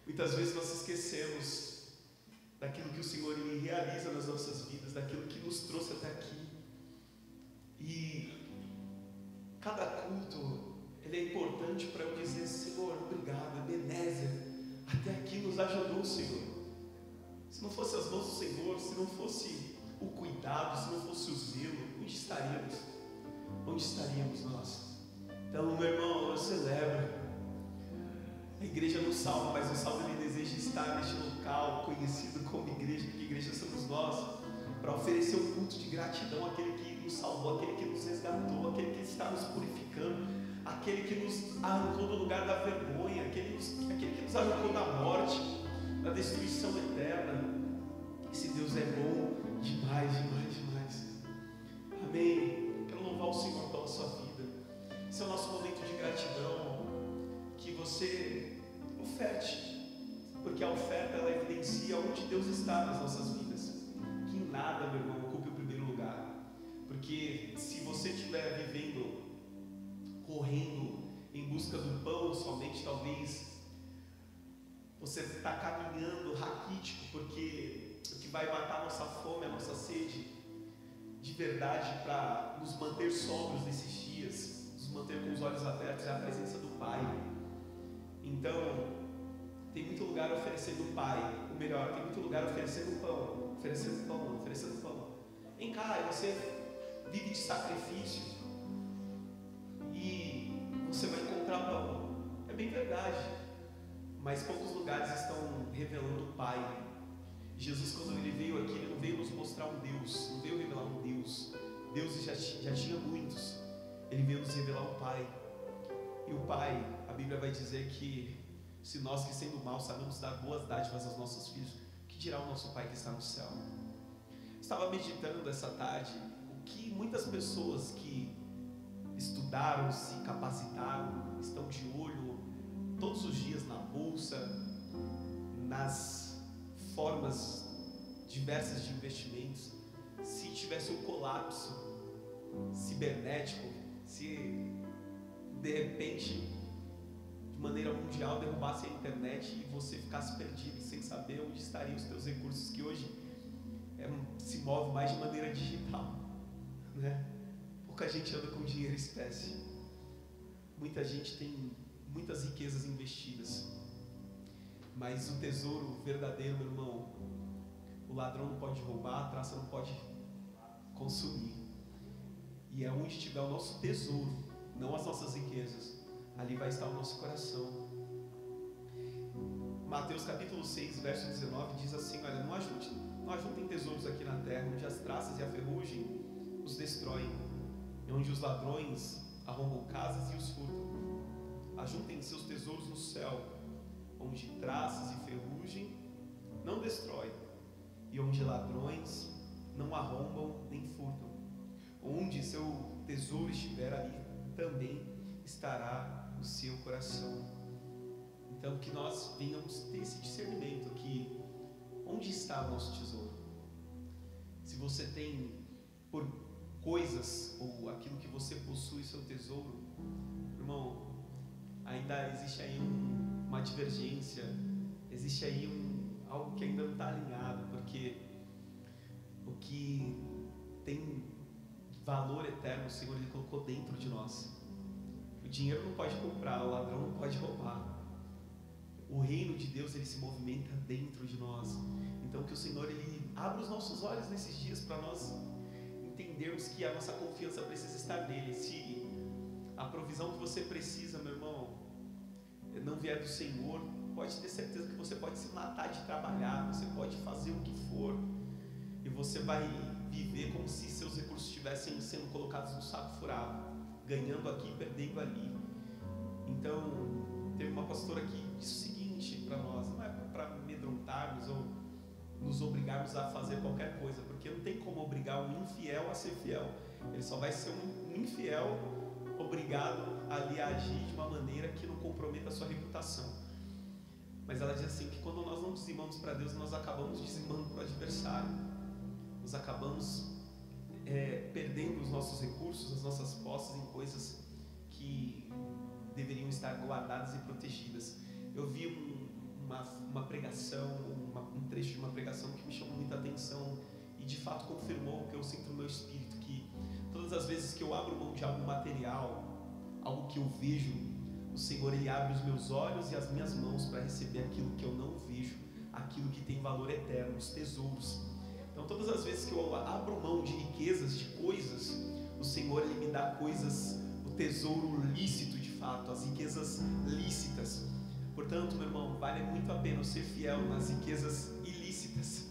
Muitas vezes nós esquecemos daquilo que o Senhor ele realiza nas nossas vidas, daquilo que nos trouxe até aqui. E cada culto ele é importante para eu dizer: Senhor, obrigado, Ebenezer, até aqui nos ajudou o Senhor. Se não fosse as mãos do Senhor, se não fosse o cuidado, se não fosse o zelo, onde estaríamos? Onde estaríamos nós? Então, meu irmão, eu celebro. A igreja não salva, mas o salvo ele deseja estar neste local conhecido como igreja, porque igreja somos nós, para oferecer um culto de gratidão àquele que nos salvou, àquele que nos resgatou, àquele que está nos purificando, aquele que nos arrancou do lugar da vergonha, aquele que nos arrancou da morte, da destruição eterna. Esse Deus é bom demais, demais, demais. Amém. Quero louvar o Senhor pela sua vida. Esse é o nosso momento de gratidão, que você oferte, porque a oferta ela evidencia onde Deus está nas nossas vidas. Que em nada, meu irmão, ocupe o primeiro lugar, porque se você estiver vivendo, correndo em busca do pão somente, talvez você está caminhando raquítico, porque o que vai matar a nossa fome, a nossa sede de verdade, para nos manter sóbrios nesses dias, nos manter com os olhos abertos, é a presença do Pai. Então, tem muito lugar oferecendo o Pai, ou melhor, tem muito lugar oferecendo pão, oferecendo pão, oferecendo pão. Vem cá, você vive de sacrifício e você vai encontrar pão. É bem verdade, mas poucos lugares estão revelando o Pai. Jesus, quando ele veio aqui, ele não veio nos mostrar um Deus, não veio revelar um Deus. Deus já tinha muitos. Ele veio nos revelar o Pai. E o Pai, a Bíblia vai dizer que se nós que sendo maus sabemos dar boas dádivas aos nossos filhos, o que dirá o nosso Pai que está no céu? Estava meditando essa tarde o que muitas pessoas que estudaram, se capacitaram, estão de olho todos os dias na bolsa, nas formas diversas de investimentos. Se tivesse um colapso cibernético, se de repente de maneira mundial derrubasse a internet e você ficasse perdido sem saber onde estariam os teus recursos, que hoje se move mais de maneira digital, né? Pouca gente anda com dinheiro em espécie, muita gente tem muitas riquezas investidas, mas o tesouro verdadeiro, meu irmão, o ladrão não pode roubar, a traça não pode consumir. E é onde estiver o nosso tesouro, não as nossas riquezas, ali vai estar o nosso coração. Mateus capítulo 6, verso 19 diz assim: olha, não ajuntem tesouros aqui na terra, onde as traças e a ferrugem os destroem, e onde os ladrões arrombam casas e os furtam. Ajuntem seus tesouros no céu, onde traças e ferrugem não destroem, e onde ladrões não arrombam nem furtam. Onde seu tesouro estiver, ali também estará o seu coração. Então, que nós venhamos ter esse discernimento, que onde está o nosso tesouro? Se você tem por coisas, ou aquilo que você possui seu tesouro, irmão, ainda existe aí uma divergência, existe aí algo que ainda não está alinhado, porque o que tem valor eterno, o Senhor ele colocou dentro de nós. O dinheiro não pode comprar, o ladrão não pode roubar. O reino de Deus ele se movimenta dentro de nós. Então que o Senhor ele abra os nossos olhos nesses dias para nós entendermos que a nossa confiança precisa estar nele. Se a provisão que você precisa, meu irmão, não vier do Senhor, pode ter certeza que você pode se matar de trabalhar, você pode fazer o que for, e você vai viver como se seus recursos estivessem sendo colocados no saco furado, ganhando aqui, perdendo ali. Então, teve uma pastora que disse o seguinte para nós: não é para amedrontarmos ou nos obrigarmos a fazer qualquer coisa, porque não tem como obrigar um infiel a ser fiel. Ele só vai ser um infiel obrigado a lhe agir de uma maneira que não comprometa a sua reputação. Mas ela diz assim, que quando nós não dizimamos para Deus, nós acabamos dizimando para o adversário, nós acabamos perdendo os nossos recursos, as nossas posses em coisas que deveriam estar guardadas e protegidas. Eu vi uma pregação, um trecho de uma pregação que me chamou muita atenção e de fato confirmou o que eu sinto no meu espírito, que todas as vezes que eu abro mão de algo material, algo que eu vejo, o Senhor Ele abre os meus olhos e as minhas mãos para receber aquilo que eu não vejo, aquilo que tem valor eterno, os tesouros. Então todas as vezes que eu abro mão de riquezas, de coisas, o Senhor Ele me dá coisas, o tesouro lícito de fato, as riquezas lícitas. Portanto, meu irmão, vale muito a pena eu ser fiel nas riquezas ilícitas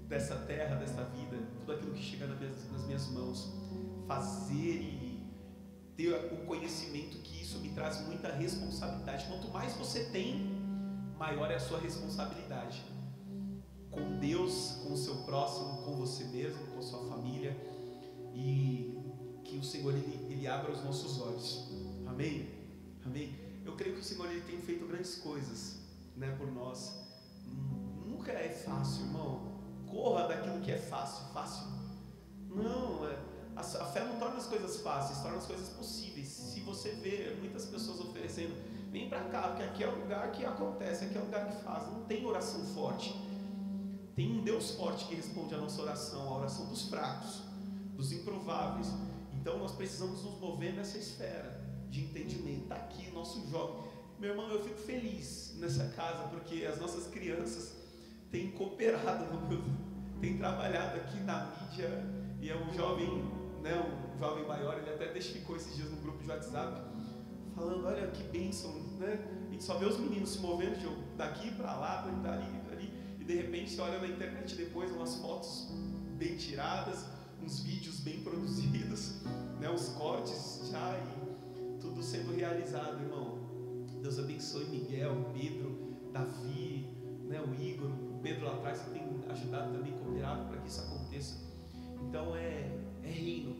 dessa terra, desta vida, tudo aquilo que chega nas minhas mãos, fazer e ter o conhecimento que isso me traz muita responsabilidade. Quanto mais você tem, maior é a sua responsabilidade com Deus, com o seu próximo, com você mesmo, com a sua família, e que o Senhor ele abra os nossos olhos. Amém? Amém? Eu creio que o Senhor ele tem feito grandes coisas, né, por nós. Nunca é fácil, irmão. Corra daquilo que é fácil. Não, a fé não torna as coisas fáceis, torna as coisas possíveis. Se você vê muitas pessoas oferecendo, vem pra cá, porque aqui é o lugar que acontece, aqui é o lugar que faz. Não tem oração forte. Tem um Deus forte que responde a nossa oração, a oração dos fracos, dos improváveis. Então nós precisamos nos mover nessa esfera de entendimento. Está aqui nosso jovem. Meu irmão, eu fico feliz nessa casa, porque as nossas crianças têm cooperado, têm trabalhado aqui na mídia, e é um jovem, né, um jovem maior, ele até testificou esses dias no grupo de WhatsApp, falando, olha que bênção, né? A gente só vê os meninos se movendo daqui para lá, dali, e de repente você olha na internet depois umas fotos bem tiradas, uns vídeos bem produzidos, né, uns cortes já, e tudo sendo realizado, irmão. Deus abençoe Miguel, Pedro, Davi, né, o Igor, o Pedro lá atrás que tem ajudado também, cooperado para que isso aconteça. Então é reino,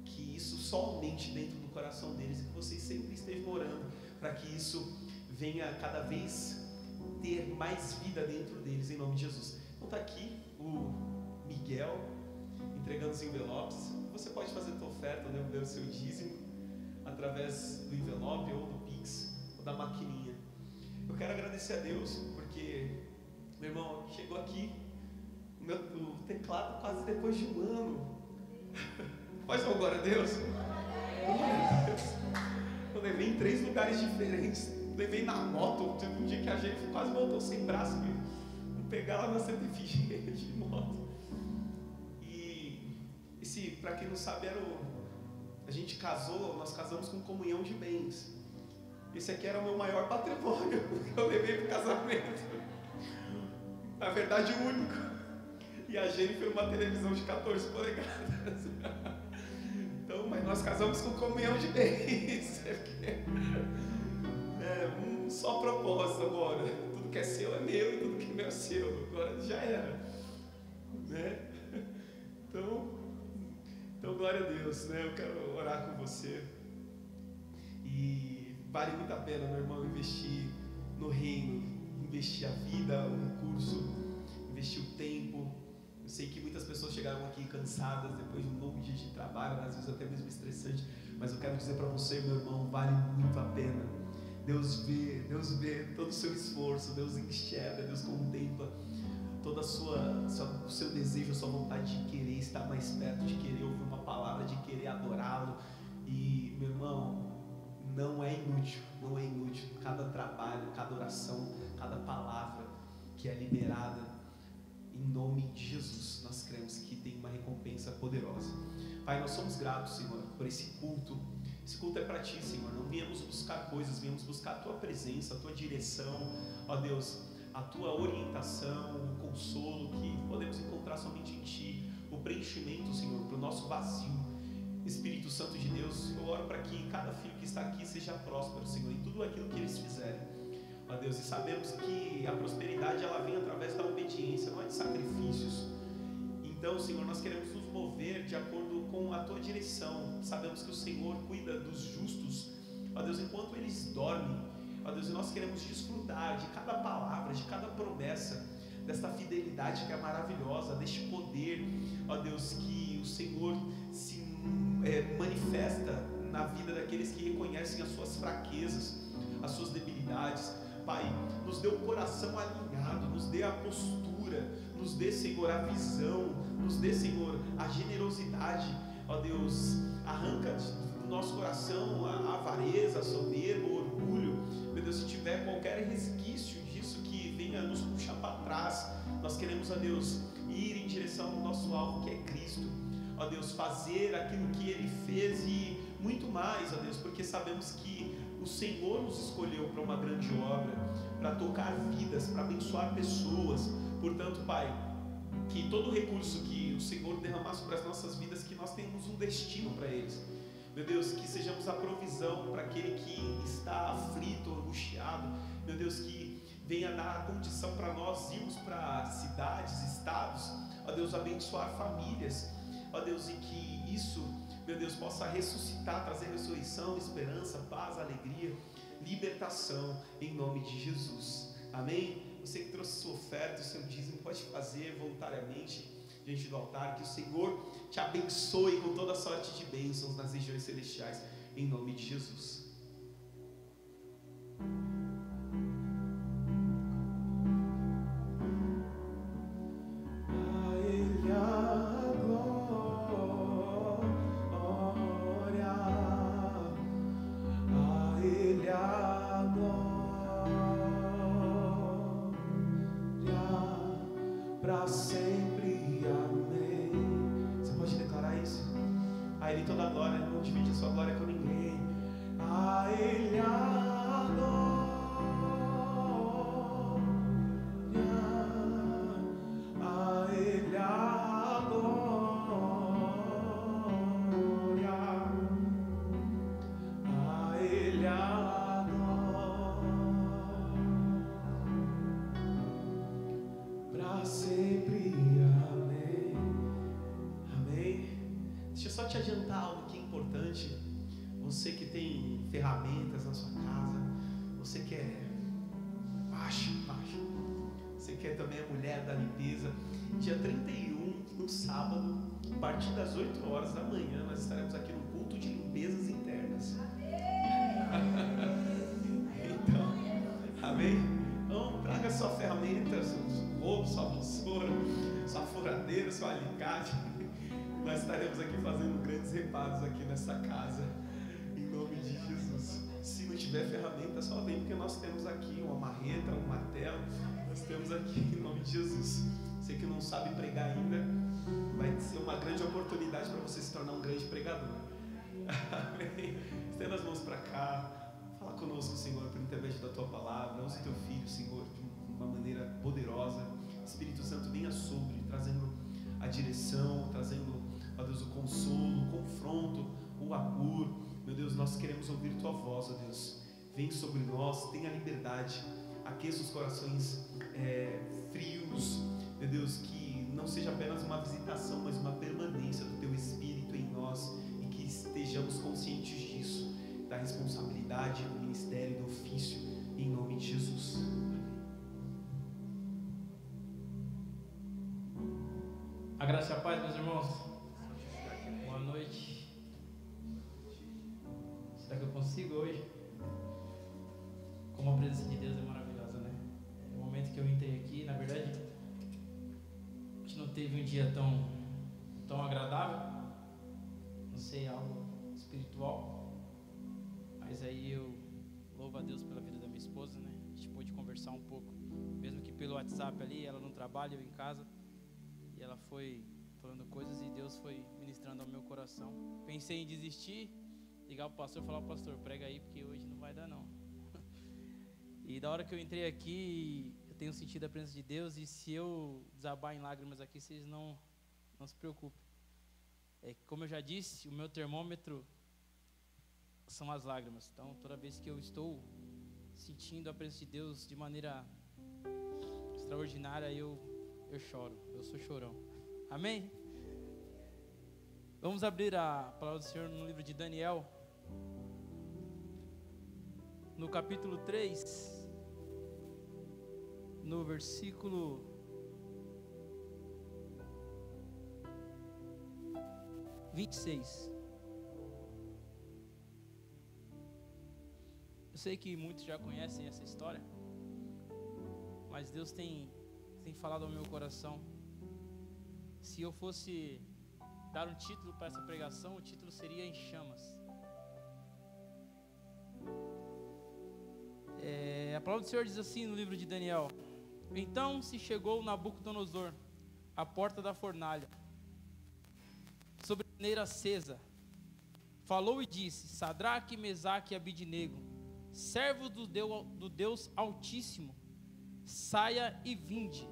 que isso só aumente dentro do coração deles, e que vocês sempre estejam orando para que isso venha cada vez ter mais vida dentro deles, em nome de Jesus. Então está aqui o Miguel entregando os envelopes. Você pode fazer a tua oferta, né, o seu dízimo, através do envelope ou do Pix ou da maquininha. Eu quero agradecer a Deus, porque, meu irmão, chegou aqui o teclado quase depois de um ano. Faz uma glória a Deus. Glória a Deus. Eu levei em 3 lugares diferentes. Levei na moto, teve um dia que a gente quase voltou sem braço, vou pegar lá na Santa Efigênia de moto. E esse, para quem não sabe, a gente casou, nós casamos com comunhão de bens. Esse aqui era o meu maior patrimônio que eu levei para o casamento. Na verdade, o único. E a Jennifer uma televisão de 14 polegadas. Então, mas nós casamos com comunhão de bens. Um só propósito agora. Tudo que é seu é meu e tudo que é meu é seu. Agora já era, né? Então glória a Deus, né? Eu quero orar com você. E vale muito a pena, meu irmão, investir no reino, investir a vida, o recurso, investir o tempo. Eu sei que muitas pessoas chegaram aqui cansadas depois de um longo dia de trabalho, às vezes até mesmo estressante, mas eu quero dizer para você, meu irmão, vale muito a pena. Deus vê todo o seu esforço, Deus enxerga, Deus contempla todo o seu desejo, a sua vontade de querer estar mais perto, de querer ouvir uma palavra, de querer adorá-lo. E, meu irmão, não é inútil. Cada trabalho, cada oração, cada palavra que é liberada em nome de Jesus, nós cremos que tem uma recompensa poderosa. Pai, nós somos gratos, Senhor, por esse culto. Esse culto é para Ti, Senhor. Não viemos buscar coisas, viemos buscar a Tua presença, a Tua direção, ó Deus, a Tua orientação, o consolo que podemos encontrar somente em Ti, o preenchimento, Senhor, para o nosso vazio. Espírito Santo de Deus, eu oro para que cada filho que está aqui seja próspero, Senhor, em tudo aquilo que eles fizerem, ó Deus, e sabemos que a prosperidade ela vem através da obediência, não é de sacrifícios. Então, Senhor, nós queremos nos mover de acordo com a Tua direção. Sabemos que o Senhor cuida dos justos, ó Deus, enquanto eles dormem, ó Deus, e nós queremos desfrutar de cada palavra, de cada promessa, desta fidelidade que é maravilhosa, deste poder, ó Deus, que o Senhor se manifesta na vida daqueles que reconhecem as suas fraquezas, as suas debilidades. Pai, nos dê um coração alinhado, nos dê a postura, nos dê, Senhor, a visão, nos dê, Senhor, a generosidade. Ó Deus, arranca do nosso coração a avareza, a soberba, o orgulho. Meu Deus, se tiver qualquer resquício disso que venha nos puxar para trás, nós queremos, ó Deus, ir em direção ao nosso alvo, que é Cristo. Ó Deus, fazer aquilo que Ele fez e muito mais, ó Deus, porque sabemos que o Senhor nos escolheu para uma grande obra, para tocar vidas, para abençoar pessoas. Portanto, Pai, que todo recurso que o Senhor derramar sobre as nossas vidas, que nós tenhamos um destino para eles. Meu Deus, que sejamos a provisão para aquele que está aflito, angustiado. Meu Deus, que venha dar a condição para nós irmos para cidades, estados, ó Deus, abençoar famílias, ó Deus, e que isso, meu Deus, possa ressuscitar, trazer ressurreição, esperança, paz, alegria, libertação, em nome de Jesus. Amém? Você que trouxe sua oferta, o seu dízimo, pode fazer voluntariamente diante do altar. Que o Senhor te abençoe com toda sorte de bênçãos nas regiões celestiais, em nome de Jesus. Para sempre, amém. Você pode declarar isso? A Ele toda a glória, não divide a sua glória com ninguém. A Ele a glória, a Ele a glória, a Ele a glória, para sempre, amém. Amém. Deixa eu só te adiantar algo que é importante. Você que tem ferramentas na sua casa, você que é baixo, você que é também a mulher da limpeza, dia 31, no sábado, a partir das 8 horas da manhã, nós estaremos aqui no culto de limpezas internas. Então, amém? Então, traga sua ferramenta, seu roubo, sua vassoura, sua furadeira, seu alicate. Nós estaremos aqui fazendo grandes reparos aqui nessa casa, em nome de Jesus. Se não tiver ferramenta, só vem, porque nós temos aqui uma marreta, um martelo, nós temos aqui em nome de Jesus. Você que não sabe pregar ainda, vai ser uma grande oportunidade para você se tornar um grande pregador. Amém. Estenda as mãos para cá, fala conosco, Senhor, por intermédio da Tua palavra. Use Teu Filho, Senhor, de uma maneira poderosa. Espírito Santo, venha sobre, trazendo a direção, trazendo, ó Deus, o consolo, o confronto, o amor. Meu Deus, nós queremos ouvir Tua voz, ó Deus. Vem sobre nós, tenha liberdade, aqueça os corações frios, meu Deus, que não seja apenas uma visitação, mas uma permanência do Teu Espírito em nós, e que estejamos conscientes disso, da responsabilidade do ministério, do ofício, em nome de Jesus. A graça e a paz, meus irmãos. Boa noite. Será que eu consigo hoje? Como a presença de Deus é maravilhosa, né? No momento que eu entrei aqui, na verdade, a gente não teve um dia tão agradável. Não sei, algo espiritual. Mas aí eu louvo a Deus pela vida da minha esposa, né? A gente pôde conversar um pouco, mesmo que pelo WhatsApp ali, ela no trabalho, eu em casa. E ela foi falando coisas e Deus foi ministrando ao meu coração. Pensei em desistir, ligar o pastor e falar: pastor, prega aí, porque hoje não vai dar não. E da hora que eu entrei aqui, eu tenho sentido a presença de Deus. E se eu desabar em lágrimas aqui, vocês não se preocupem. Como eu já disse, o meu termômetro são as lágrimas. Então toda vez que eu estou sentindo a presença de Deus de maneira extraordinária, eu choro, eu sou chorão. Amém? Vamos abrir a palavra do Senhor no livro de Daniel, no capítulo 3, no versículo 26. Eu sei que muitos já conhecem essa história, mas Deus tem falado ao meu coração. Se eu fosse dar um título para essa pregação, o título seria Em Chamas. A palavra do Senhor diz assim no livro de Daniel: então se chegou Nabucodonosor à porta da fornalha, sobremaneira acesa, falou e disse: Sadraque, Mesaque e Abidnego, servos do Deus Altíssimo, saia e vinde.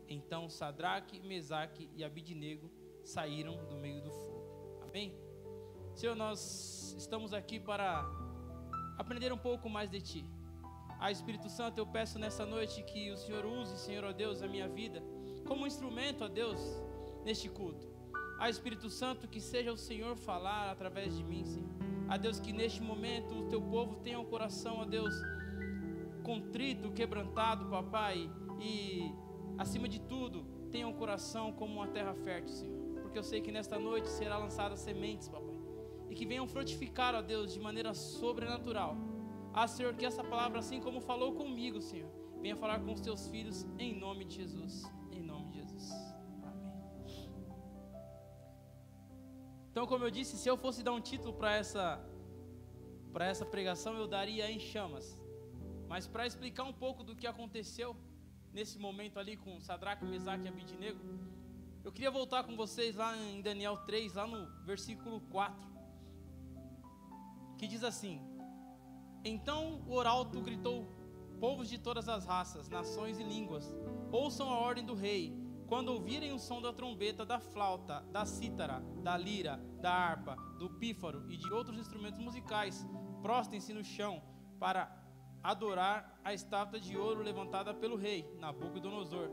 Então Sadraque, Mesaque e Abidnego saíram do meio do fogo. Amém? Senhor, nós estamos aqui para aprender um pouco mais de Ti. Espírito Santo, eu peço nessa noite que o Senhor use, Senhor, ó Deus, a minha vida como instrumento, ó Deus, neste culto. Espírito Santo, que seja o Senhor falar através de mim, Senhor. Deus, que neste momento o Teu povo tenha um coração, ó Deus, contrito, quebrantado, papai, e acima de tudo, tenha um coração como uma terra fértil, Senhor, porque eu sei que nesta noite será lançada sementes, papai, e que venham frutificar, ó Deus, de maneira sobrenatural. Senhor, que essa palavra, assim como falou comigo, Senhor, venha falar com os Teus filhos, em nome de Jesus, em nome de Jesus, amém. Então, como eu disse, se eu fosse dar um título para essa pregação, eu daria Em Chamas, mas para explicar um pouco do que aconteceu nesse momento ali com Sadraque, Mesaque e Abidnego, eu queria voltar com vocês lá em Daniel 3, lá no versículo 4, que diz assim: então o arauto gritou: povos de todas as raças, nações e línguas, ouçam a ordem do rei. Quando ouvirem o som da trombeta, da flauta, da cítara, da lira, da harpa, do pífaro e de outros instrumentos musicais, prostem-se no chão para adorar a estátua de ouro levantada pelo rei Nabucodonosor.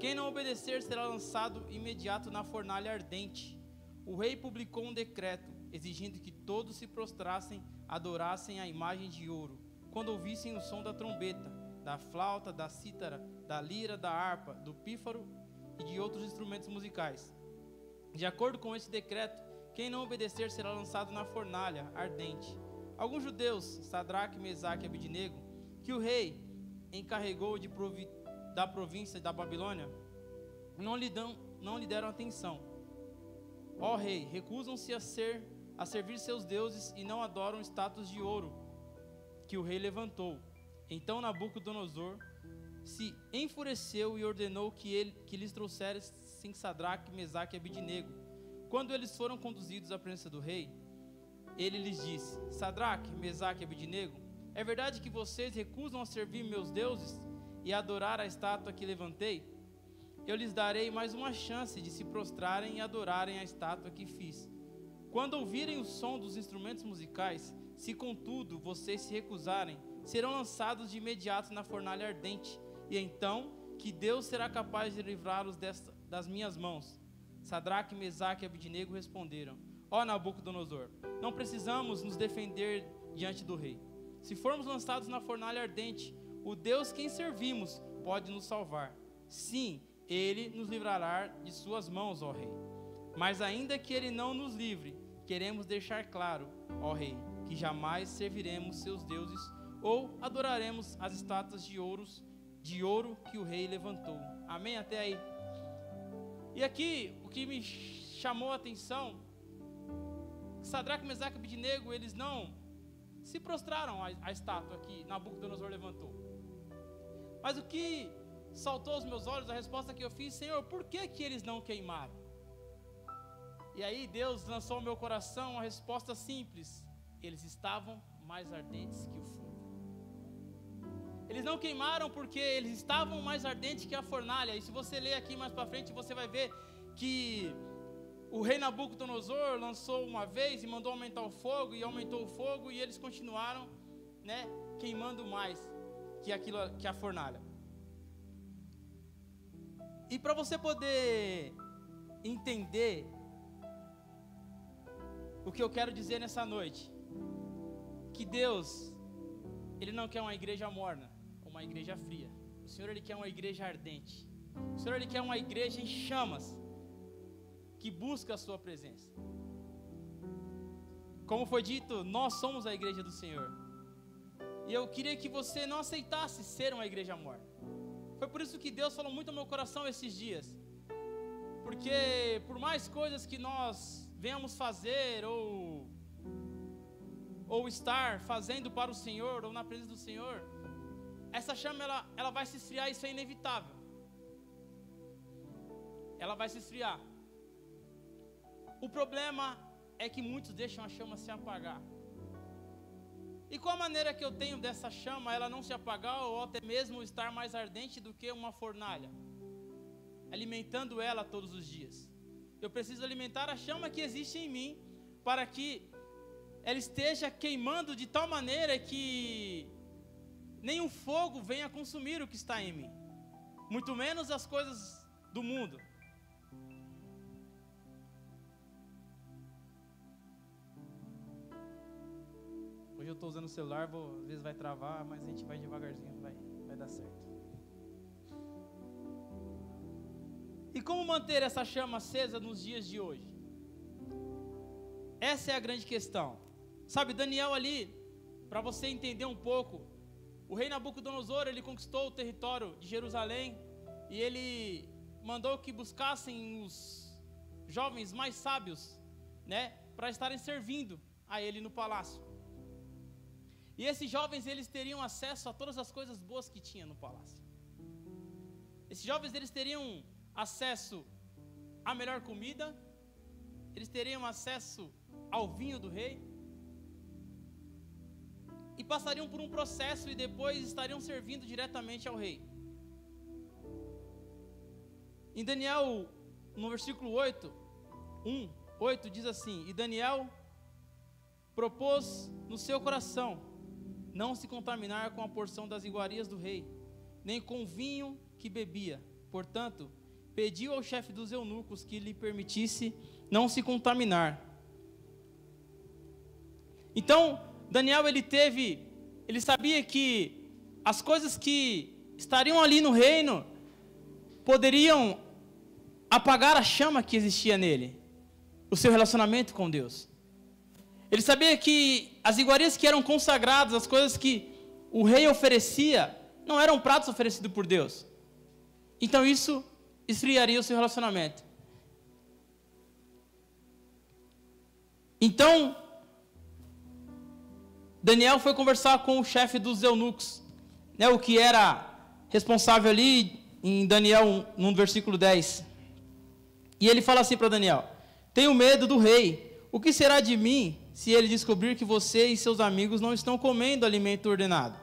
Quem não obedecer será lançado imediato na fornalha ardente. O rei publicou um decreto exigindo que todos se prostrassem, adorassem a imagem de ouro quando ouvissem o som da trombeta, da flauta, da cítara, da lira, da harpa, do pífaro e de outros instrumentos musicais. De acordo com esse decreto, quem não obedecer será lançado na fornalha ardente. Alguns judeus, Sadraque, Mesaque e Abidnego, que o rei encarregou da província da Babilônia, não lhe deram atenção. Ó rei, recusam-se a servir seus deuses e não adoram estátuas de ouro que o rei levantou. Então Nabucodonosor se enfureceu e ordenou que lhes trouxessem Sadraque, Mesaque e Abidnego. Quando eles foram conduzidos à presença do rei, ele lhes disse: Sadraque, Mesaque e Abidnego, é verdade que vocês recusam a servir meus deuses e a adorar a estátua que levantei? Eu lhes darei mais uma chance de se prostrarem e adorarem a estátua que fiz. Quando ouvirem o som dos instrumentos musicais, se contudo vocês se recusarem, serão lançados de imediato na fornalha ardente, e então que Deus será capaz de livrá-los das minhas mãos. Sadraque, Mesaque e Abidnego responderam: ó Nabucodonosor, não precisamos nos defender diante do rei. Se formos lançados na fornalha ardente, o Deus quem servimos pode nos salvar. Sim, Ele nos livrará de suas mãos, ó rei. Mas ainda que Ele não nos livre, queremos deixar claro, ó rei, que jamais serviremos seus deuses ou adoraremos as estátuas de ouro que o rei levantou. Amém? Até aí. E aqui, o que me chamou a atenção, Sadraque, Mesaque e Abidnego, eles não se prostraram à estátua que Nabucodonosor levantou. Mas o que saltou aos meus olhos, a resposta que eu fiz: Senhor, por que eles não queimaram? E aí Deus lançou ao meu coração uma resposta simples: eles estavam mais ardentes que o fogo. Eles não queimaram porque eles estavam mais ardentes que a fornalha. E se você ler aqui mais para frente, você vai ver que o rei Nabucodonosor lançou uma vez e mandou aumentar o fogo, e aumentou o fogo, e eles continuaram, queimando mais que a fornalha. E para você poder entender o que eu quero dizer nessa noite, que Deus, Ele não quer uma igreja morna, uma igreja fria. O Senhor, Ele quer uma igreja ardente. O Senhor, Ele quer uma igreja em chamas, que busca a sua presença. Como foi dito, nós somos a igreja do Senhor. E eu queria que você não aceitasse ser uma igreja morna. Foi por isso que Deus falou muito ao meu coração esses dias. Porque por mais coisas que nós venhamos fazer ou estar fazendo para o Senhor ou na presença do Senhor, essa chama ela vai se esfriar, isso é inevitável. Ela vai se esfriar. O problema é que muitos deixam a chama se apagar. E qual a maneira que eu tenho dessa chama, ela não se apagar ou até mesmo estar mais ardente do que uma fornalha? Alimentando ela todos os dias. Eu preciso alimentar a chama que existe em mim, para que ela esteja queimando de tal maneira que nenhum fogo venha consumir o que está em mim, muito menos as coisas do mundo. Hoje eu estou usando o celular, às vezes vai travar, mas a gente vai devagarzinho, vai dar certo. E como manter essa chama acesa nos dias de hoje? Essa é a grande questão. Sabe, Daniel ali, para você entender um pouco, o rei Nabucodonosor, ele conquistou o território de Jerusalém e ele mandou que buscassem os jovens mais sábios, né, para estarem servindo a ele no palácio. E esses jovens, eles teriam acesso a todas as coisas boas que tinha no palácio. Esses jovens, eles teriam acesso à melhor comida, eles teriam acesso ao vinho do rei, e passariam por um processo e depois estariam servindo diretamente ao rei. Em Daniel, no versículo 8 diz assim: e Daniel propôs no seu coração não se contaminar com a porção das iguarias do rei, nem com o vinho que bebia. Portanto, pediu ao chefe dos eunucos que lhe permitisse não se contaminar. Então, Daniel, ele sabia que as coisas que estariam ali no reino poderiam apagar a chama que existia nele, o seu relacionamento com Deus. Ele sabia que as iguarias que eram consagradas, as coisas que o rei oferecia, não eram pratos oferecidos por Deus. Então isso esfriaria o seu relacionamento. Então, Daniel foi conversar com o chefe dos eunucos, né, o que era responsável ali em Daniel 1, no versículo 10. E ele fala assim para Daniel: tenho medo do rei, o que será de mim se ele descobrir que você e seus amigos não estão comendo alimento ordenado?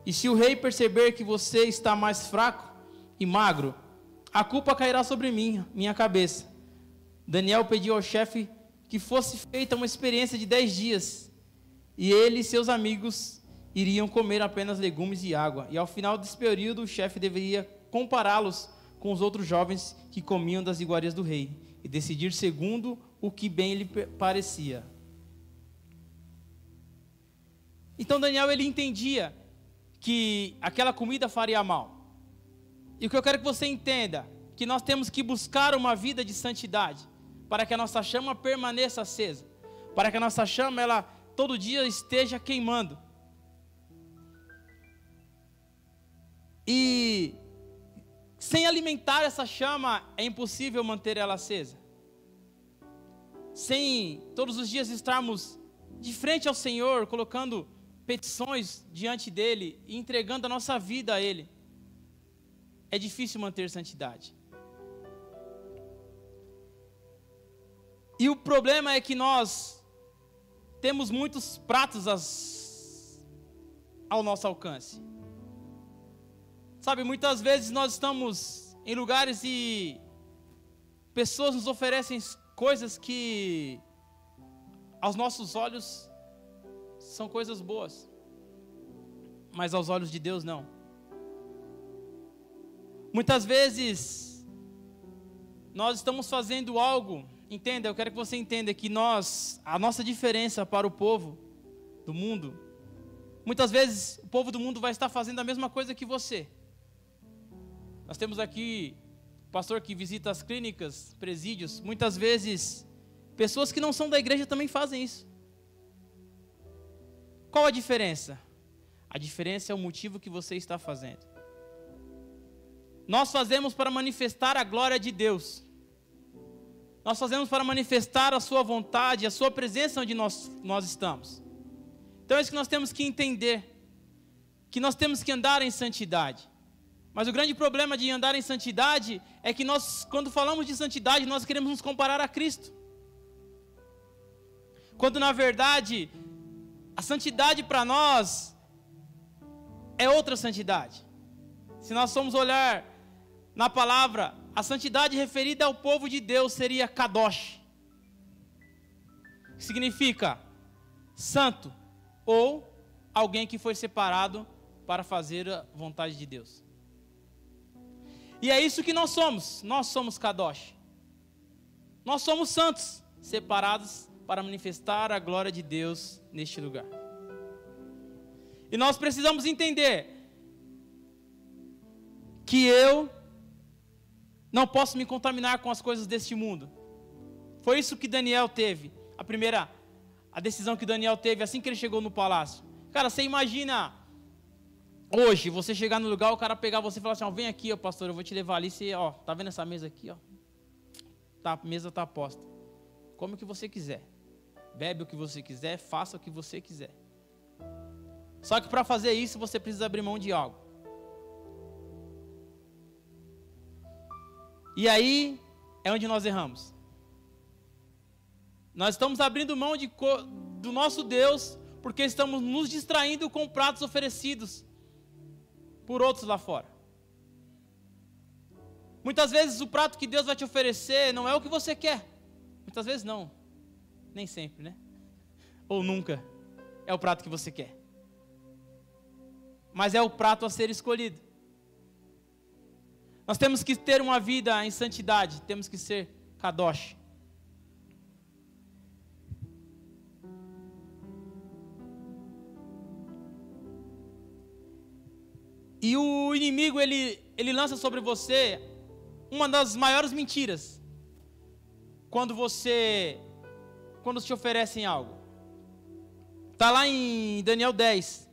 E se o rei perceber que você está mais fraco e magro, a culpa cairá sobre mim, minha cabeça. Daniel pediu ao chefe que fosse feita uma experiência de 10 dias, e ele e seus amigos iriam comer apenas legumes e água, e ao final desse período o chefe deveria compará-los com os outros jovens que comiam das iguarias do rei, e decidir segundo o que bem lhe parecia. Então Daniel, ele entendia que aquela comida faria mal. E o que eu quero que você entenda, que nós temos que buscar uma vida de santidade, para que a nossa chama permaneça acesa, para que a nossa chama, ela todo dia esteja queimando. E sem alimentar essa chama, é impossível manter ela acesa. Sem todos os dias estarmos de frente ao Senhor, colocando petições diante dEle e entregando a nossa vida a Ele, é difícil manter santidade. E o problema é que nós temos muitos pratos ao nosso alcance. Sabe, muitas vezes nós estamos em lugares e pessoas nos oferecem coisas que aos nossos olhos são coisas boas, mas aos olhos de Deus não. Muitas vezes nós estamos fazendo algo, entenda, eu quero que você entenda que a nossa diferença para o povo do mundo, muitas vezes o povo do mundo vai estar fazendo a mesma coisa que você. Nós temos aqui o pastor que visita as clínicas, presídios, muitas vezes pessoas que não são da igreja também fazem isso. Qual a diferença? A diferença é o motivo que você está fazendo. nós fazemos para manifestar a glória de Deus. Nós fazemos para manifestar a sua vontade, a sua presença onde nós estamos. Então é isso que nós temos que entender, que nós temos que andar em santidade. Mas o grande problema de andar em santidade é que nós, quando falamos de santidade, nós queremos nos comparar a Cristo. Quando na verdade, a santidade para nós é outra santidade. Se nós formos olhar na palavra, a santidade referida ao povo de Deus seria Kadosh, que significa santo, ou alguém que foi separado para fazer a vontade de Deus. E é isso que nós somos Kadosh. Nós somos santos, separados para manifestar a glória de Deus neste lugar. E nós precisamos entender que eu não posso me contaminar com as coisas deste mundo. Foi isso que Daniel teve, a decisão que Daniel teve assim que ele chegou no palácio. Cara, você imagina hoje, você chegar no lugar, o cara pegar você e falar assim, ó, vem aqui, ó, pastor, eu vou te levar ali, você, ó, tá vendo essa mesa aqui, ó? Tá, a mesa tá posta. Come o que você quiser. Bebe o que você quiser, faça o que você quiser. Só que para fazer isso, você precisa abrir mão de algo. E aí é onde nós erramos. Nós estamos abrindo mão do nosso Deus, porque estamos nos distraindo com pratos oferecidos por outros lá fora. Muitas vezes o prato que Deus vai te oferecer não é o que você quer. Muitas vezes não. Nem sempre, né? Ou nunca é o prato que você quer. Mas é o prato a ser escolhido. Nós temos que ter uma vida em santidade, temos que ser Kadosh. E o inimigo, ele lança sobre você uma das maiores mentiras. Quando te oferecem algo. Está lá em Daniel 10.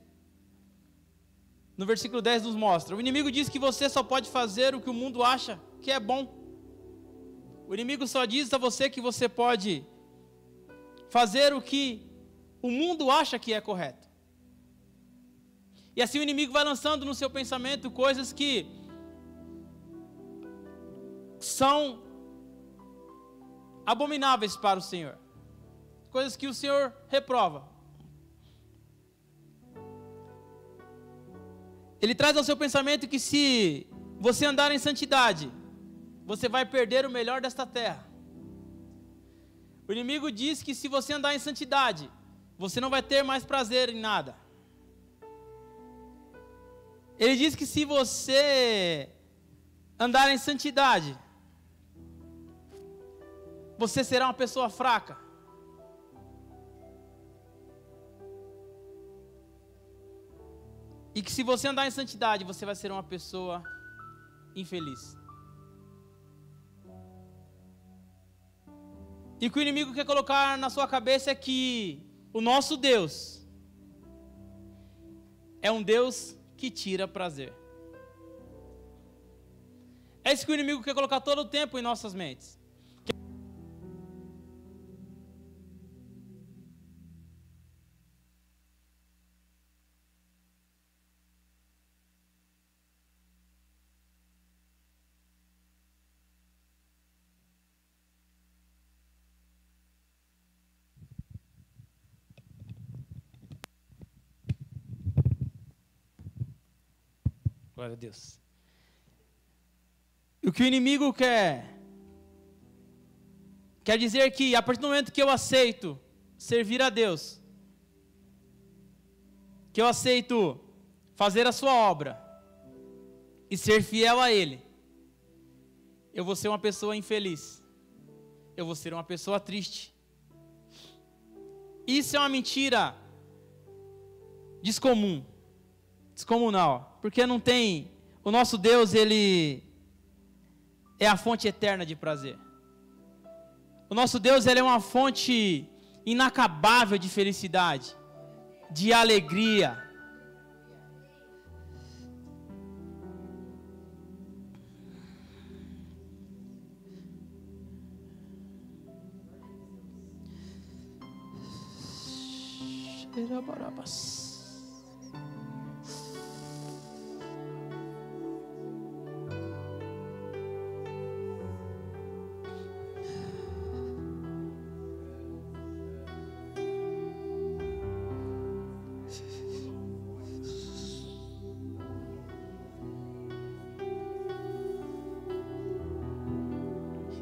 No versículo 10 nos mostra. O inimigo diz que você só pode fazer o que o mundo acha que é bom. O inimigo só diz a você que você pode fazer o que o mundo acha que é correto. E assim o inimigo vai lançando no seu pensamento coisas que são abomináveis para o Senhor. Coisas que o Senhor reprova. Ele traz ao seu pensamento que se você andar em santidade, você vai perder o melhor desta terra. O inimigo diz que se você andar em santidade, você não vai ter mais prazer em nada. Ele diz que se você andar em santidade, você será uma pessoa fraca. E que se você andar em santidade, você vai ser uma pessoa infeliz. E o que o inimigo quer colocar na sua cabeça é que o nosso Deus é um Deus que tira prazer. É isso que o inimigo quer colocar todo o tempo em nossas mentes. Glória a Deus. O que o inimigo quer dizer que a partir do momento que eu aceito servir a Deus, que eu aceito fazer a sua obra e ser fiel a Ele, eu vou ser uma pessoa infeliz, eu vou ser uma pessoa triste. Isso é uma mentira descomunal, porque não tem, o nosso Deus, Ele é a fonte eterna de prazer. O nosso Deus, Ele é uma fonte inacabável de felicidade, de alegria.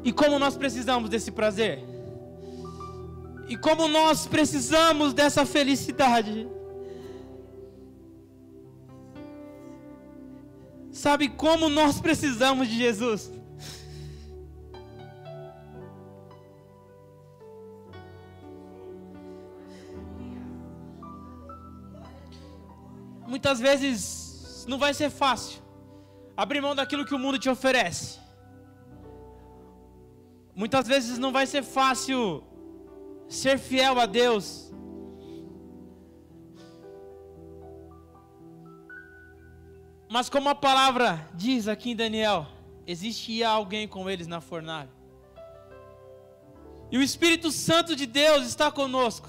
E como nós precisamos desse prazer. E como nós precisamos dessa felicidade. Sabe como nós precisamos de Jesus? Muitas vezes não vai ser fácil abrir mão daquilo que o mundo te oferece. Muitas vezes não vai ser fácil ser fiel a Deus. Mas como a palavra diz aqui em Daniel, existia alguém com eles na fornalha. E o Espírito Santo de Deus está conosco.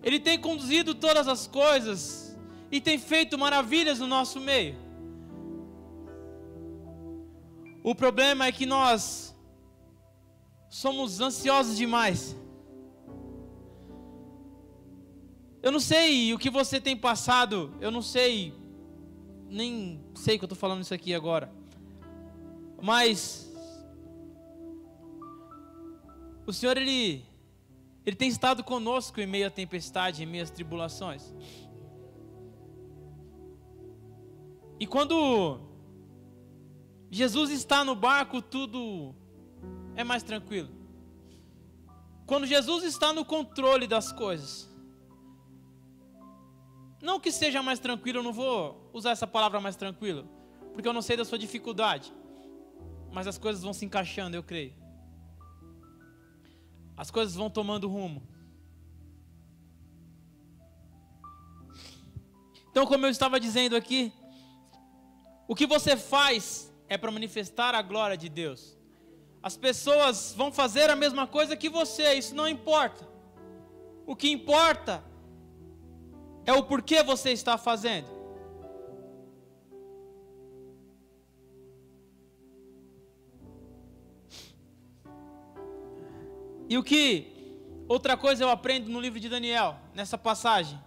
Ele tem conduzido todas as coisas e tem feito maravilhas no nosso meio. O problema é que nós somos ansiosos demais. Eu não sei o que você tem passado, eu não sei, nem sei que eu estou falando isso aqui agora, mas o Senhor, Ele tem estado conosco em meio à tempestade, em meio às tribulações. E quando Jesus está no barco, tudo é mais tranquilo. Quando Jesus está no controle das coisas, não que seja mais tranquilo, eu não vou usar essa palavra mais tranquilo, porque eu não sei da sua dificuldade, mas as coisas vão se encaixando, eu creio. As coisas vão tomando rumo. Então, como eu estava dizendo aqui, o que você faz é para manifestar a glória de Deus. As pessoas vão fazer a mesma coisa que você, isso não importa. O que importa é o porquê você está fazendo. E outra coisa eu aprendo no livro de Daniel, nessa passagem,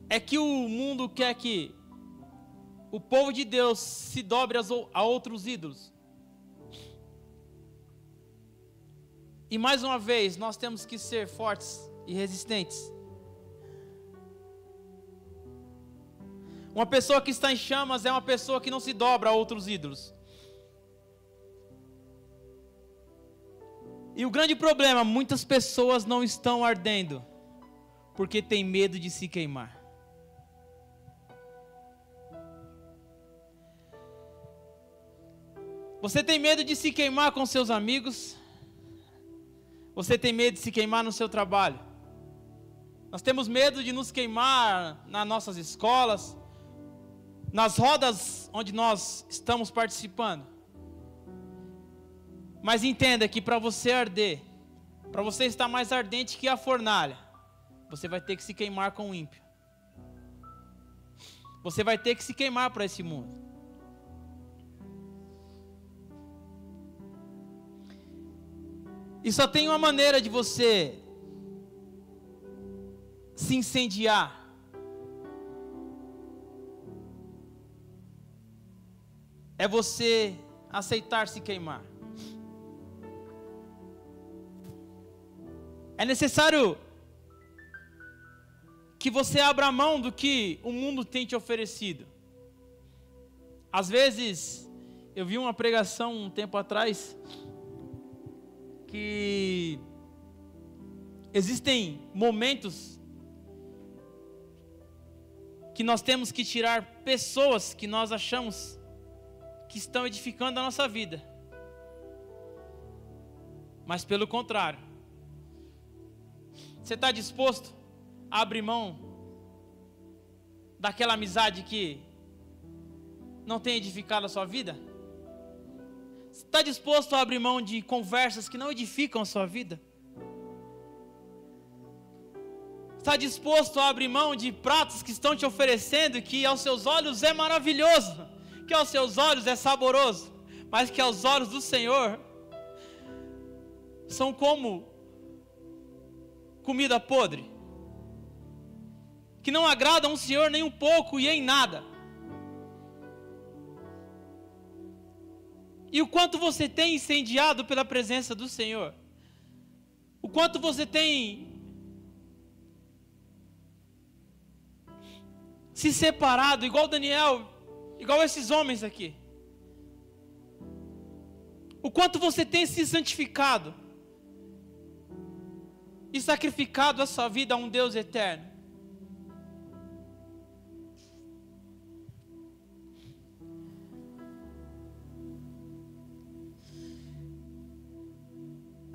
é que o mundo quer que o povo de Deus se dobre a outros ídolos. E mais uma vez, nós temos que ser fortes e resistentes. Uma pessoa que está em chamas é uma pessoa que não se dobra a outros ídolos. E o grande problema, muitas pessoas não estão ardendo, porque tem medo de se queimar. Você tem medo de se queimar com seus amigos? Você tem medo de se queimar no seu trabalho? Nós temos medo de nos queimar nas nossas escolas, nas rodas onde nós estamos participando. Mas entenda que para você arder, para você estar mais ardente que a fornalha, você vai ter que se queimar com o ímpio. Você vai ter que se queimar para esse mundo. E só tem uma maneira de você se incendiar. É você aceitar se queimar. É necessário que você abra mão do que o mundo tem te oferecido. Às vezes, eu vi uma pregação um tempo atrás, que existem momentos que nós temos que tirar pessoas que nós achamos que estão edificando a nossa vida. Mas pelo contrário, você está disposto a abrir mão daquela amizade que não tem edificado a sua vida? Você está disposto a abrir mão de conversas que não edificam a sua vida? está disposto a abrir mão de pratos que estão te oferecendo, que aos seus olhos é maravilhoso, que aos seus olhos é saboroso, mas que aos olhos do Senhor são como comida podre, que não agradam ao Senhor nem um pouco e em nada. E o quanto você tem incendiado pela presença do Senhor, o quanto você tem se separado, igual Daniel, igual esses homens aqui. O quanto você tem se santificado e sacrificado a sua vida a um Deus eterno.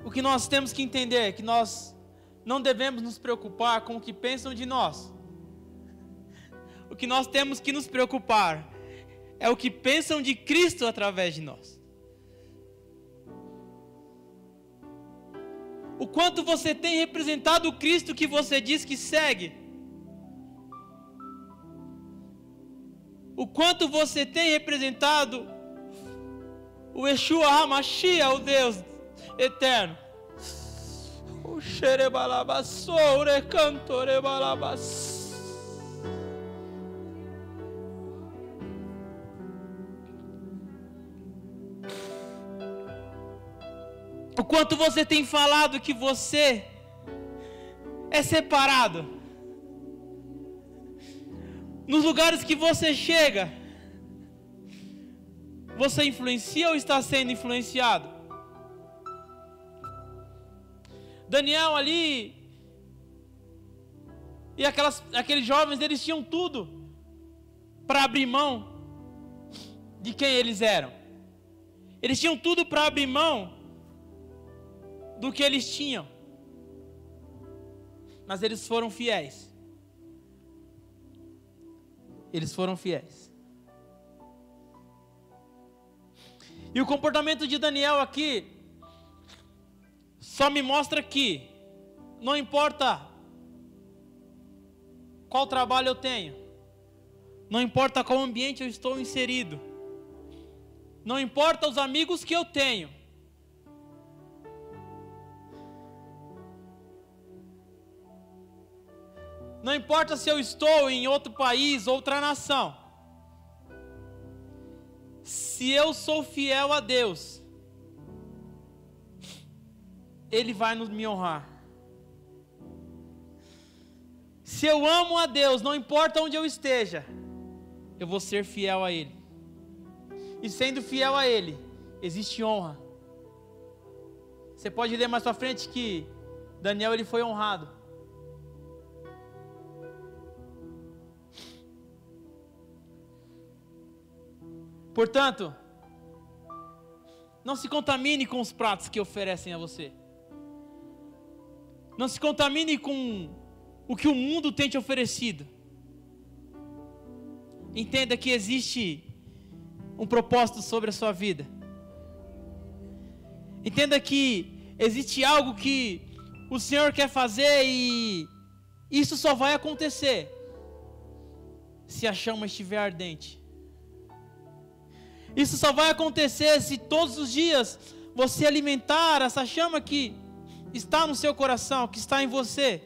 O que nós temos que entender é que nós não devemos nos preocupar com o que pensam de nós. O que nós temos que nos preocupar é o que pensam de Cristo através de nós. O quanto você tem representado o Cristo que você diz que segue. O quanto você tem representado o Yeshua HaMashiach, o Deus eterno. O xerebalabassou, o recantorebalabassou. O quanto você tem falado que você é separado. Nos lugares que você chega, você influencia ou está sendo influenciado? Daniel ali e aqueles jovens, eles tinham tudo para abrir mão de quem eles eram. Eles tinham tudo para abrir mão do que eles tinham, mas eles foram fiéis. Eles foram fiéis. E o comportamento de Daniel aqui só me mostra que não importa qual trabalho eu tenho, não importa qual ambiente eu estou inserido, não importa os amigos que eu tenho, não importa se eu estou em outro país, outra nação, se eu sou fiel a Deus, Ele vai me honrar. Se eu amo a Deus, não importa onde eu esteja, eu vou ser fiel a Ele. E sendo fiel a Ele, existe honra. Você pode ler mais para frente que Daniel ele foi honrado. Portanto, não se contamine com os pratos que oferecem a você. Não se contamine com o que o mundo tem te oferecido. Entenda que existe um propósito sobre a sua vida. Entenda que existe algo que o Senhor quer fazer e isso só vai acontecer se a chama estiver ardente. Isso só vai acontecer se todos os dias você alimentar essa chama que está no seu coração, que está em você.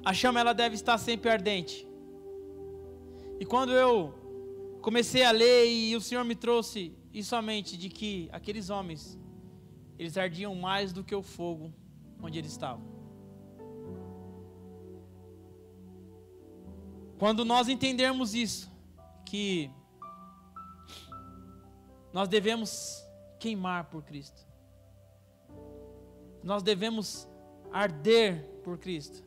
A chama ela deve estar sempre ardente. E quando eu comecei a ler e o Senhor me trouxe isso à mente, de que aqueles homens, eles ardiam mais do que o fogo onde eles estavam. Quando nós entendermos isso, que nós devemos queimar por Cristo, nós devemos arder por Cristo,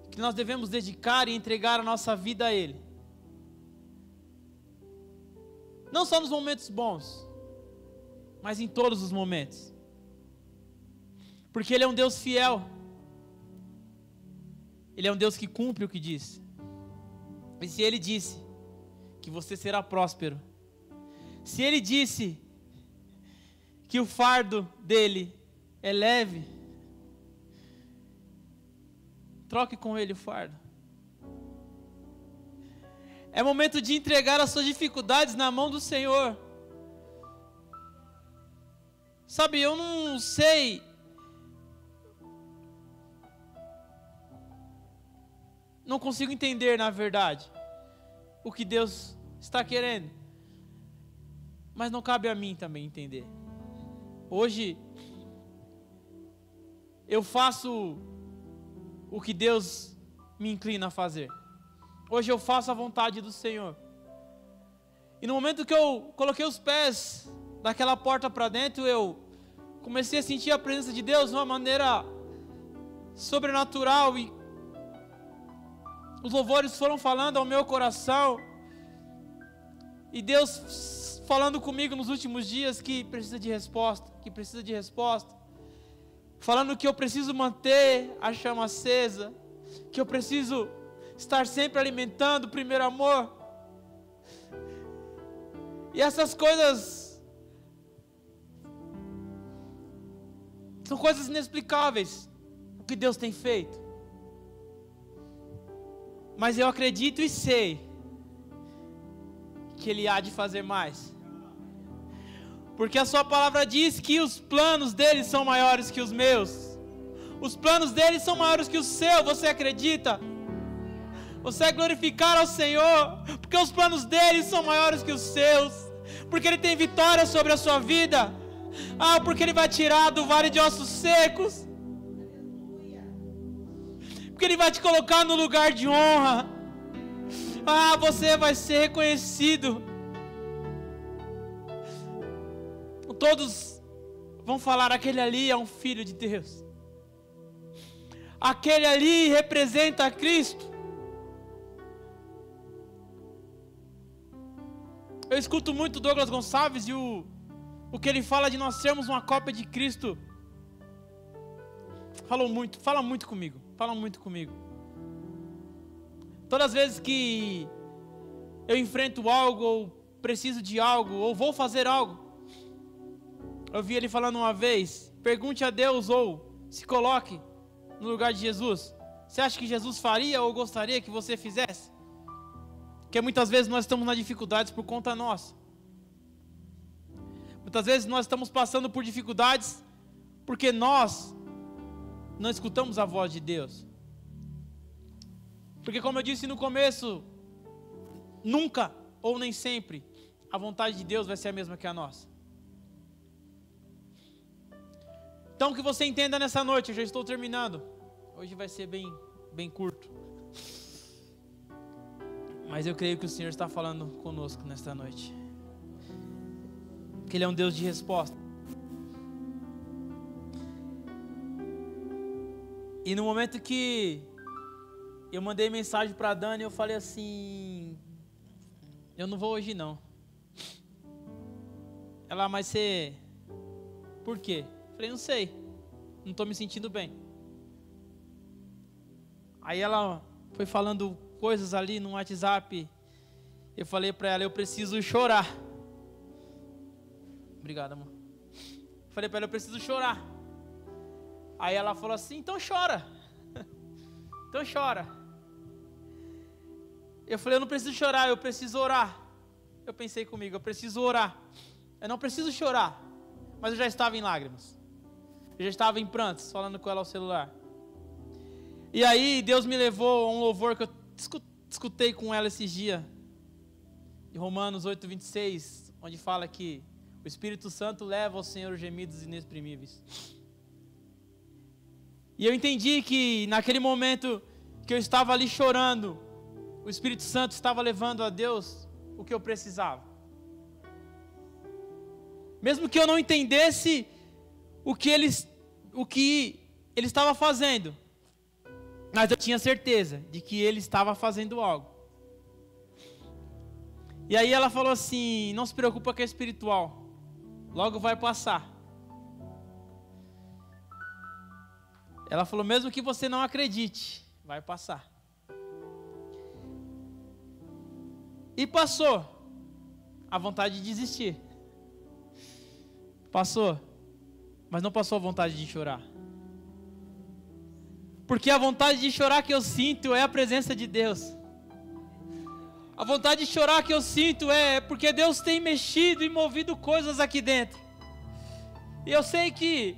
que nós devemos dedicar e entregar a nossa vida a Ele, não só nos momentos bons, mas em todos os momentos, porque Ele é um Deus fiel. Ele é um Deus que cumpre o que disse. E se Ele disse que você será próspero, se Ele disse que o fardo dele é leve, troque com Ele o fardo. É momento de entregar as suas dificuldades na mão do Senhor. Sabe, eu não sei, não consigo entender, na verdade, o que Deus está querendo. Mas não cabe a mim também entender. Hoje, eu faço o que Deus me inclina a fazer. Hoje eu faço a vontade do Senhor. E no momento que eu coloquei os pés daquela porta para dentro, eu comecei a sentir a presença de Deus de uma maneira sobrenatural. E os louvores foram falando ao meu coração. E Deus falando comigo nos últimos dias que precisa de resposta, que precisa de resposta. Falando que eu preciso manter a chama acesa, que eu preciso estar sempre alimentando o primeiro amor. E essas coisas são coisas inexplicáveis, o que Deus tem feito. Mas eu acredito e sei que Ele há de fazer mais. Porque a sua palavra diz que os planos dele são maiores que os meus. Os planos dele são maiores que os seus. Você acredita? Você vai glorificar ao Senhor, porque os planos dele são maiores que os seus. Porque Ele tem vitória sobre a sua vida. Porque Ele vai tirar do vale de ossos secos. Porque Ele vai te colocar no lugar de honra. Você vai ser reconhecido. Todos vão falar: aquele ali é um filho de Deus. Aquele ali representa a Cristo. Eu escuto muito Douglas Gonçalves e o que ele fala de nós sermos uma cópia de Cristo. Fala muito comigo. Todas as vezes que eu enfrento algo, ou preciso de algo, ou vou fazer algo, eu vi ele falando uma vez: pergunte a Deus ou se coloque no lugar de Jesus. Você acha que Jesus faria ou gostaria que você fizesse? Porque muitas vezes nós estamos nas dificuldades por conta nossa. Muitas vezes nós estamos passando por dificuldades porque nós não escutamos a voz de Deus. Porque, como eu disse no começo, nunca ou nem sempre a vontade de Deus vai ser a mesma que a nossa. Então, que você entenda nessa noite, eu já estou terminando. Hoje vai ser bem curto. Mas eu creio que o Senhor está falando conosco nesta noite. Que Ele é um Deus de resposta. E no momento que eu mandei mensagem para a Dani, eu falei assim: eu não vou hoje não. Ela: mas você... por quê? Eu falei: não sei, não estou me sentindo bem. Aí ela foi falando coisas ali no WhatsApp. Eu falei para ela: eu preciso chorar. Obrigado, amor. Eu falei para ela: eu preciso chorar. Aí ela falou assim: então chora. Então chora. Eu falei: eu não preciso chorar, eu preciso orar. Eu pensei comigo: eu preciso orar. Eu não preciso chorar. Mas eu já estava em lágrimas. Eu já estava em prantos, falando com ela ao celular. E aí Deus me levou a um louvor que eu escutei com ela esses dias. De Romanos 8:26, onde fala que o Espírito Santo leva ao Senhor os gemidos inexprimíveis. E eu entendi que naquele momento que eu estava ali chorando, o Espírito Santo estava levando a Deus o que eu precisava. Mesmo que eu não entendesse o que ele estava fazendo, mas eu tinha certeza de que Ele estava fazendo algo. E aí ela falou assim: não se preocupa que é espiritual, logo vai passar. Ela falou: mesmo que você não acredite, vai passar. E passou a vontade de desistir. Passou, mas não passou a vontade de chorar. Porque a vontade de chorar que eu sinto é a presença de Deus. A vontade de chorar que eu sinto é porque Deus tem mexido e movido coisas aqui dentro. E eu sei que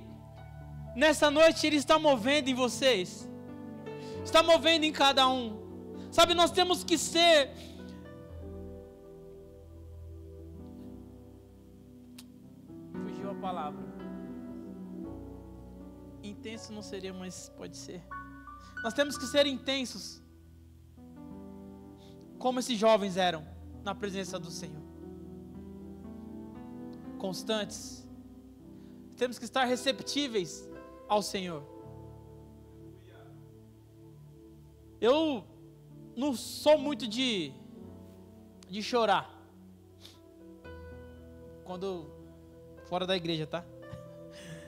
nessa noite Ele está movendo em vocês. Está movendo em cada um. Sabe, nós temos que ser... Fugiu a palavra. Intenso não seria, mas pode ser. Nós temos que ser intensos, como esses jovens eram na presença do Senhor. Constantes. Temos que estar receptíveis ao Senhor. Eu não sou muito de chorar quando fora da igreja, tá?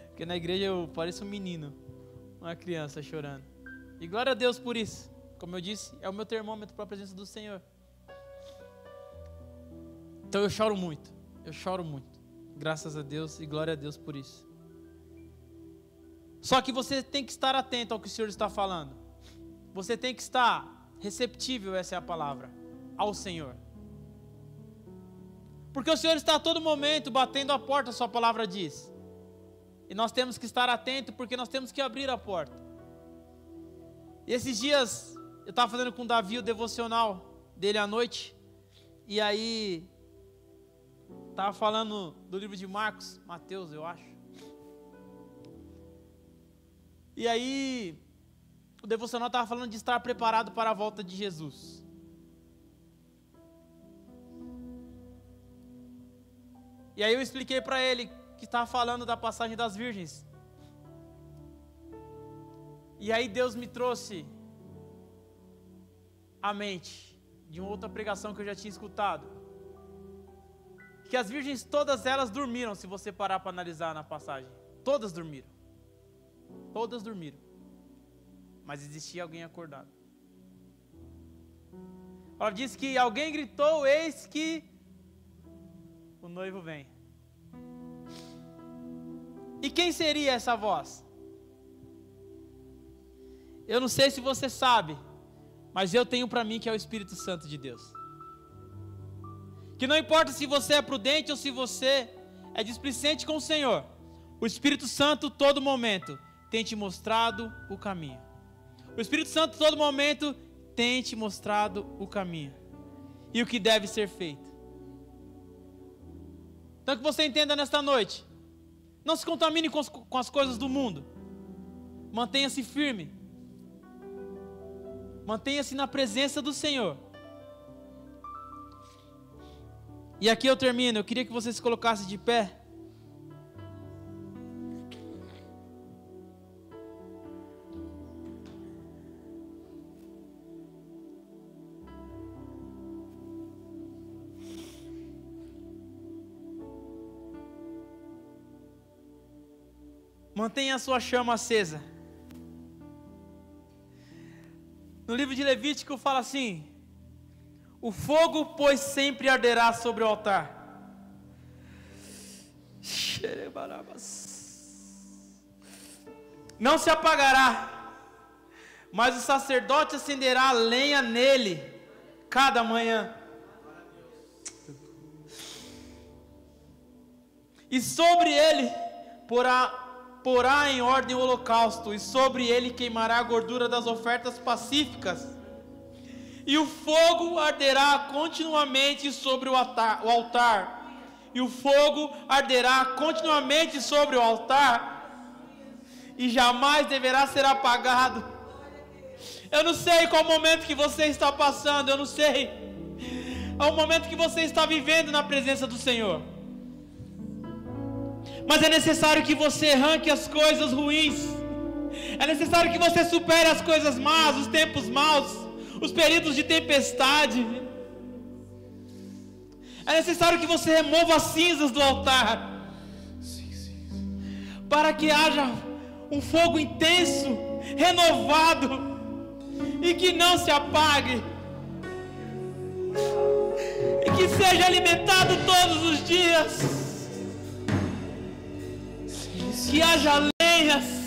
Porque na igreja eu pareço um menino, uma criança chorando. E glória a Deus por isso. Como eu disse, é o meu termômetro para a presença do Senhor. Então eu choro muito. Graças a Deus e glória a Deus por isso. Só que você tem que estar atento ao que o Senhor está falando. Você tem que estar receptível, essa é a palavra, ao Senhor. Porque o Senhor está a todo momento batendo a porta, a sua palavra diz. E nós temos que estar atentos porque nós temos que abrir a porta. E esses dias eu estava fazendo com o Davi o devocional dele à noite. E aí estava falando do livro de Mateus, eu acho. E aí o devocional estava falando de estar preparado para a volta de Jesus. E aí eu expliquei para ele que estava falando da passagem das virgens. E aí Deus me trouxe à mente de uma outra pregação que eu já tinha escutado. Que as virgens, todas elas dormiram, se você parar para analisar na passagem. Todas dormiram. Todas dormiram. Mas existia alguém acordado. Ela diz que alguém gritou, eis que o noivo vem. E quem seria essa voz? Eu não sei se você sabe, mas eu tenho para mim que é o Espírito Santo de Deus. Que não importa se você é prudente ou se você é displicente com o Senhor, o Espírito Santo todo momento tem te mostrado o caminho. O Espírito Santo todo momento tem te mostrado o caminho e o que deve ser feito. Então que você entenda nesta noite, não se contamine com as coisas do mundo. Mantenha-se firme. Mantenha-se na presença do Senhor. E aqui eu termino. Eu queria que você se colocasse de pé. Mantenha a sua chama acesa. No livro de Levítico fala assim: o fogo, pois, sempre arderá sobre o altar. Não se apagará, mas o sacerdote acenderá a lenha nele cada manhã. E sobre ele porá em ordem o holocausto, e sobre ele queimará a gordura das ofertas pacíficas. E o fogo arderá continuamente sobre o altar. E o fogo arderá continuamente sobre o altar, e jamais deverá ser apagado. Eu não sei qual momento que você está passando, eu não sei. É o momento que você está vivendo na presença do Senhor. Mas é necessário que você arranque as coisas ruins. É necessário que você supere as coisas más, os tempos maus, os períodos de tempestade. É necessário que você remova as cinzas do altar. Para que haja um fogo intenso, renovado, e que não se apague, e que seja alimentado todos os dias, que haja lenhas